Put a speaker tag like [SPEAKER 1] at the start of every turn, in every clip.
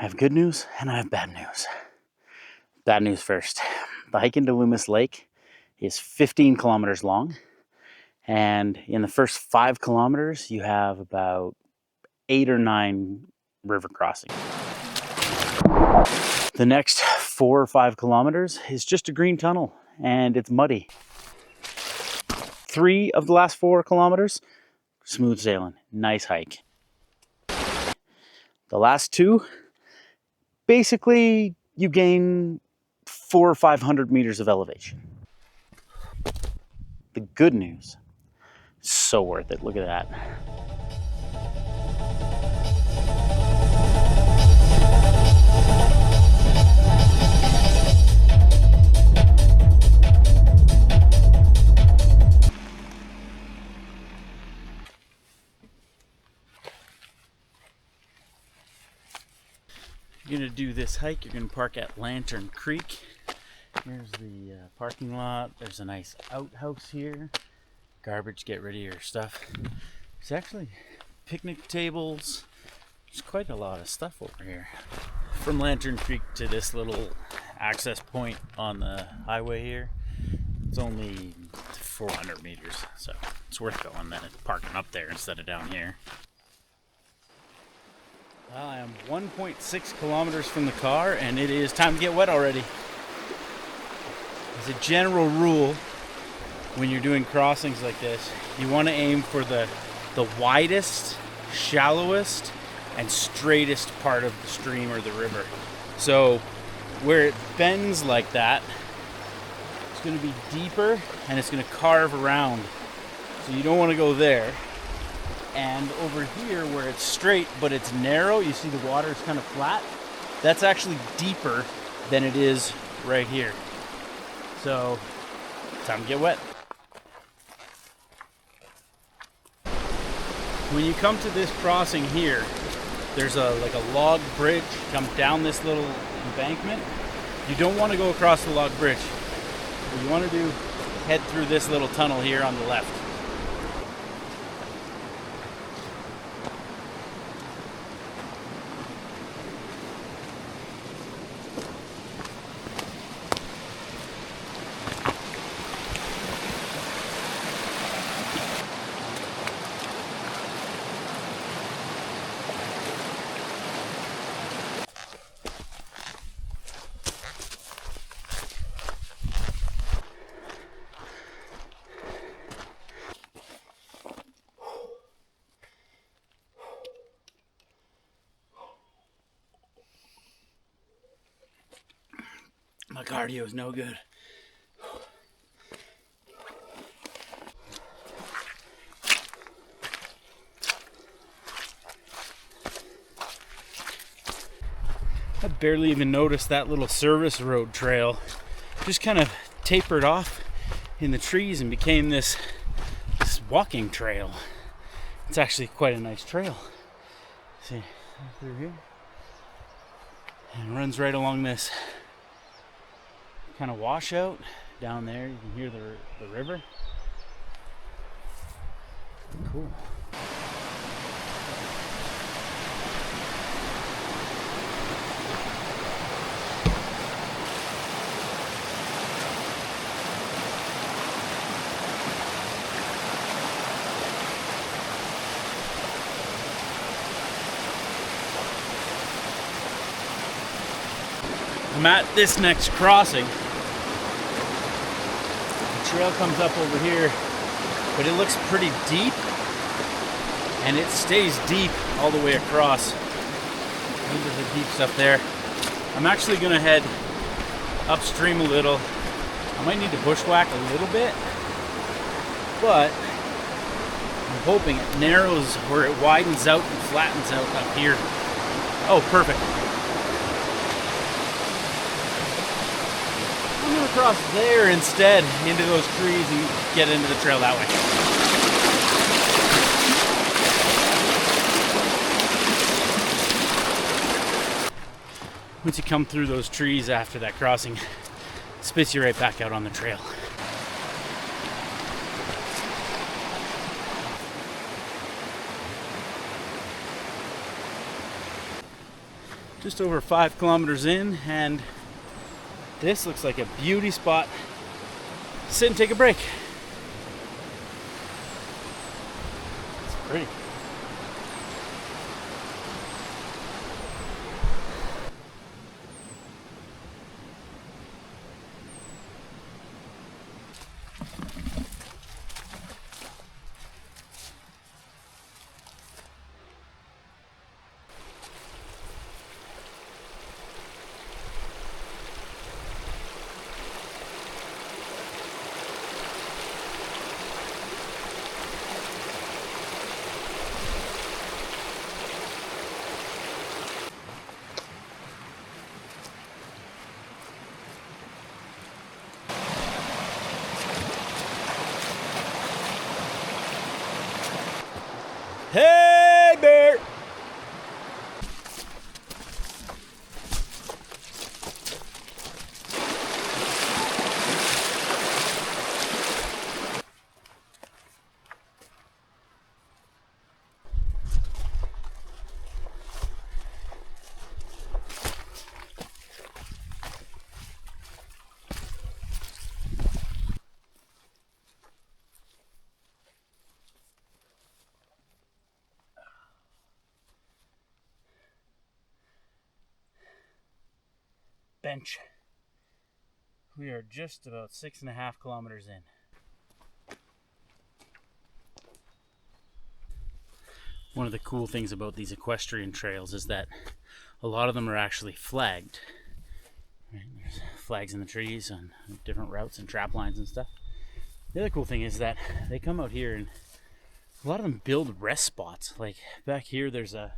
[SPEAKER 1] I have good news and I have bad news. Bad news first. The hike into Loomis Lake is 15 kilometers long, and in the first 5 kilometers, you have about 8 or 9 river crossings. The next 4 or 5 kilometers is just a green tunnel, and it's muddy. 3 of the last 4 kilometers, smooth sailing, nice hike. The last 2, basically, you gain 400 or 500 meters of elevation. The good news, so worth it. Look at that. You're gonna do this hike, you're gonna park at Lantern Creek. Here's the parking lot. There's a nice outhouse here. Garbage, get rid of your stuff. There's actually picnic tables. There's quite a lot of stuff over here. From Lantern Creek to this little access point on the highway here, it's only 400 meters, so it's worth going then and parking up there instead of down here. Well, I am 1.6 kilometers from the car, and it is time to get wet already. As a general rule, when you're doing crossings like this, you want to aim for the widest, shallowest, and straightest part of the stream or the river. So where it bends like that, it's going to be deeper and it's going to carve around. So you don't want to go there. And over here where it's straight but it's narrow, you see the water is kind of flat. That's actually deeper than it is right here. So, time to get wet. When you come to this crossing here, there's a log bridge. Come down this little embankment. You don't want to go across the log bridge. What you want to do, head through this little tunnel here on the left. My cardio is no good. I barely even noticed that little service road trail just kind of tapered off in the trees and became this walking trail. It's actually quite a nice trail. See, through here. And it runs right along this kind of washout down there. You can hear the river. Cool. I'm at this next crossing. The trail comes up over here, but it looks pretty deep, and it stays deep all the way across into the deep stuff there. I'm actually gonna head upstream a little. I might need to bushwhack a little bit, but I'm hoping it narrows where it widens out and flattens out up here. Oh, perfect. I'm gonna cross there instead into those trees and get into the trail that way. Once you come through those trees after that crossing, it spits you right back out on the trail. Just over 5 kilometers in, and this looks like a beauty spot. Sit and take a break. It's pretty. Hey, bear! Bench. We are just about 6.5 kilometers in. One of the cool things about these equestrian trails is that a lot of them are actually flagged. Right? There's flags in the trees on different routes and trap lines and stuff. The other cool thing is that they come out here and a lot of them build rest spots. Like back here, there's a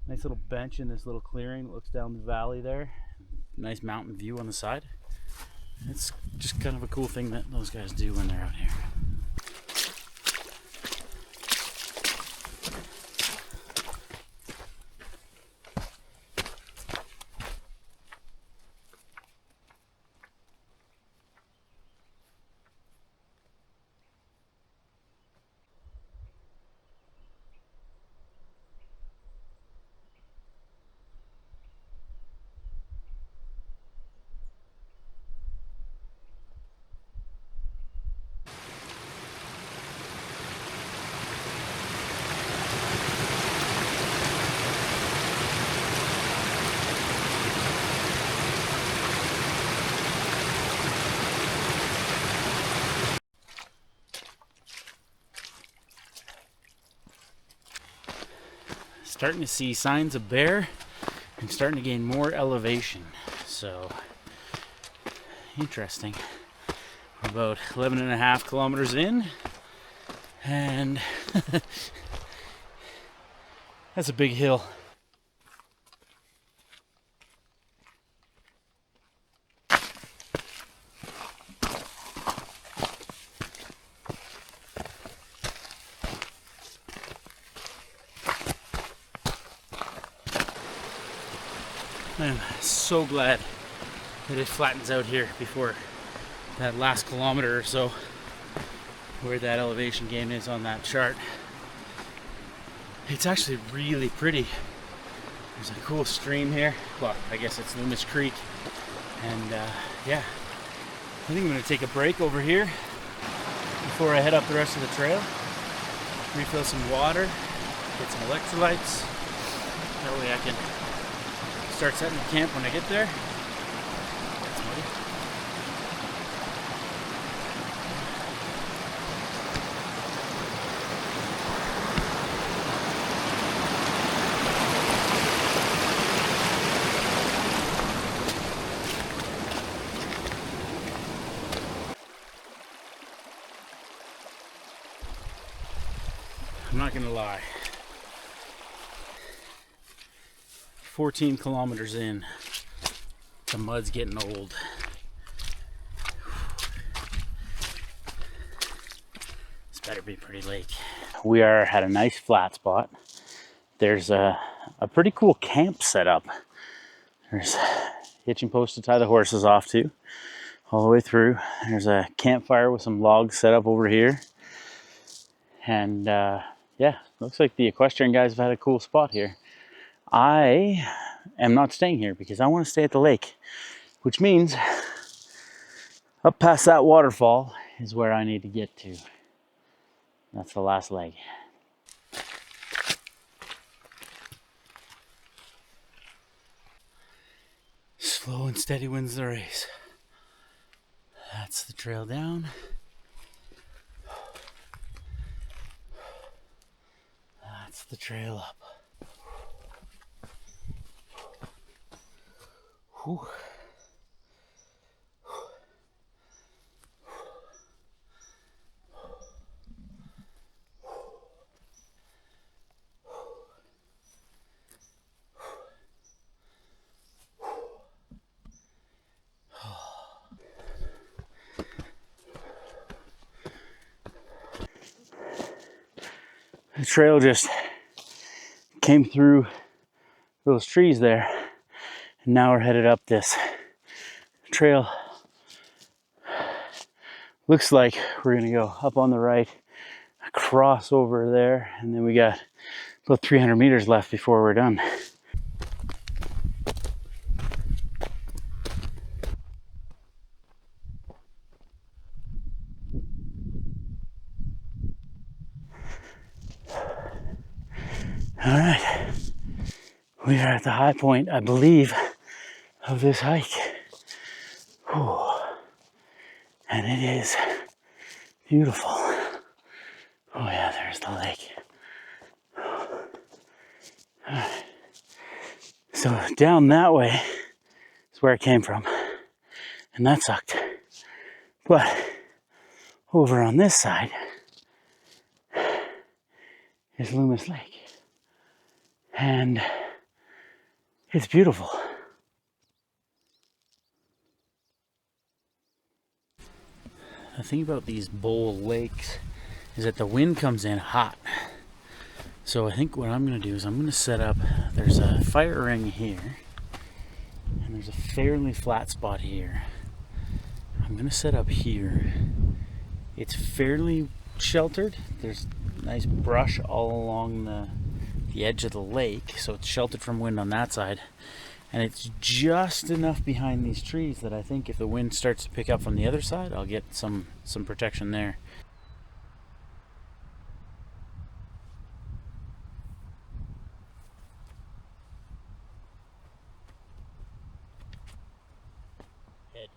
[SPEAKER 1] nice little bench in this little clearing that looks down the valley there. Nice mountain view on the side. It's just kind of a cool thing that those guys do when they're out here. Starting to see signs of bear and starting to gain more elevation. So interesting. We're about 11.5 kilometers in, and that's a big hill. I'm so glad that it flattens out here before that last kilometer or so, where that elevation gain is on that chart. It's actually really pretty. There's a cool stream here. Well, I guess it's Loomis Creek. And yeah, I think I'm going to take a break over here before I head up the rest of the trail. Refill some water, get some electrolytes. That way I can start setting the camp when I get there. That's muddy. I'm not gonna lie. 14 kilometers in, the mud's getting old. This better be pretty lake. We are at a nice flat spot. There's a pretty cool camp set up. There's a hitching post to tie the horses off to, all the way through. There's a campfire with some logs set up over here. And yeah, looks like the equestrian guys have had a cool spot here. I am not staying here because I want to stay at the lake, which means up past that waterfall is where I need to get to. That's the last leg. Slow and steady wins the race. That's the trail down. That's the trail up. Whew. The trail just came through those trees there, and now we're headed up this trail. Looks like we're gonna go up on the right, across over there, and then we got about 300 meters left before we're done. All right, we are at the high point, I believe, of this hike. Whew. And it is beautiful. Oh yeah, there's the lake. All right. So down that way is where I came from, and that sucked. But over on this side is Loomis Lake, and it's beautiful. The thing about these bowl lakes is that the wind comes in hot. So I think what I'm going to do is I'm going to set up, there's a fire ring here, and there's a fairly flat spot here. I'm going to set up here. It's fairly sheltered. There's nice brush all along the edge of the lake, so it's sheltered from wind on that side. And it's just enough behind these trees that I think if the wind starts to pick up from the other side, I'll get some protection there. Head.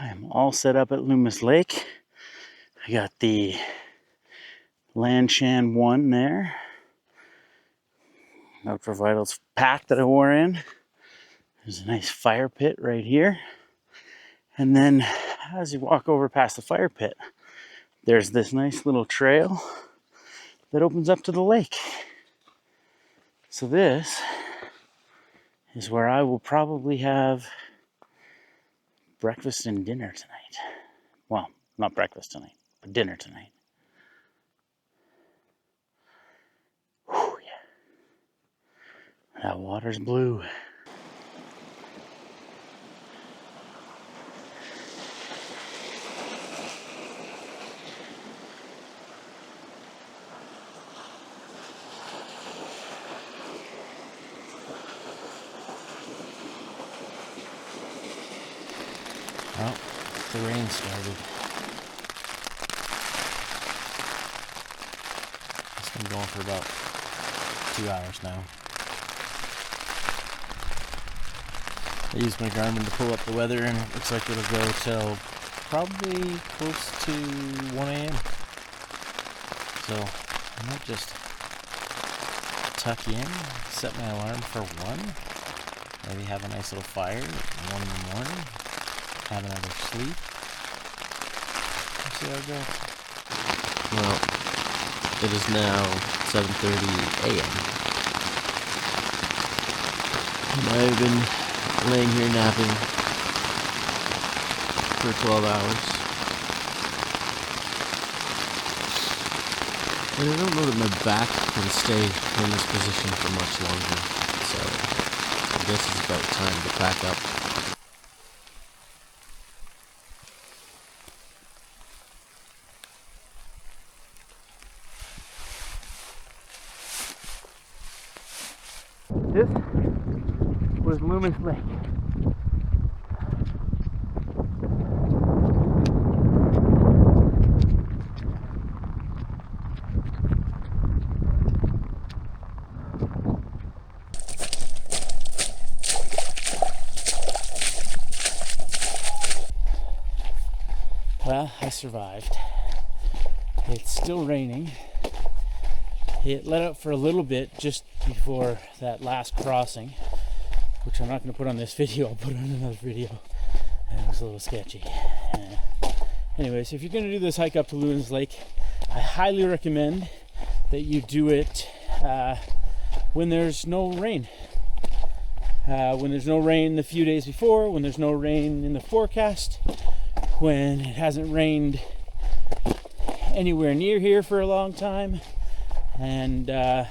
[SPEAKER 1] I'm all set up at Loomis Lake. I got the Lanshan 1 there. Outdoor Vitals pack that I wore in. There's a nice fire pit right here. And then as you walk over past the fire pit, there's this nice little trail that opens up to the lake. So this is where I will probably have breakfast and dinner tonight. Well, not breakfast tonight, but dinner tonight. Whew, yeah. That water's blue. Well, the rain started. It's been going for about 2 hours now. I used my Garmin to pull up the weather, and it looks like it'll go till probably close to 1 a.m. So I might just tuck in, set my alarm for 1, maybe have a nice little fire at 1 in the morning, have another sleep, and see how it goes.
[SPEAKER 2] Well, it is now 7:30 a.m. and I've been laying here napping for 12 hours. And I don't know that my back can stay in this position for much longer, so I guess it's about time to pack up.
[SPEAKER 1] This was Loomis Lake. Well, I survived. It's still raining. It let up for a little bit just before that last crossing, which I'm not going to put on this video. I'll put it on another video. And it was a little sketchy. Anyways, if you're going to do this hike up to Loomis Lake, I highly recommend that you do it when there's no rain. When there's no rain the few days before, when there's no rain in the forecast, when it hasn't rained anywhere near here for a long time. And yeah,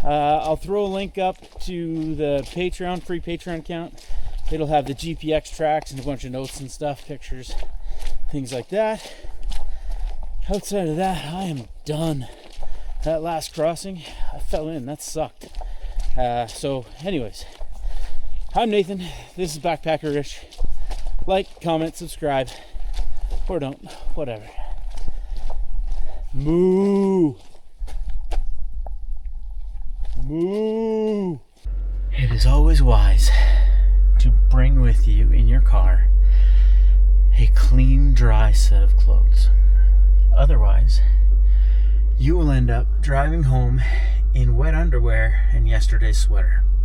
[SPEAKER 1] I'll throw a link up to the Patreon, free Patreon account. It'll have the GPX tracks and a bunch of notes and stuff, pictures, things like that. Outside of that, I am done. That last crossing, I fell in. That sucked. So anyways, I'm Nathan. This is Backpacker Rich. Like, comment, subscribe, or don't, whatever. Moo! Moo! It is always wise to bring with you in your car a clean, dry set of clothes. Otherwise, you will end up driving home in wet underwear and yesterday's sweater.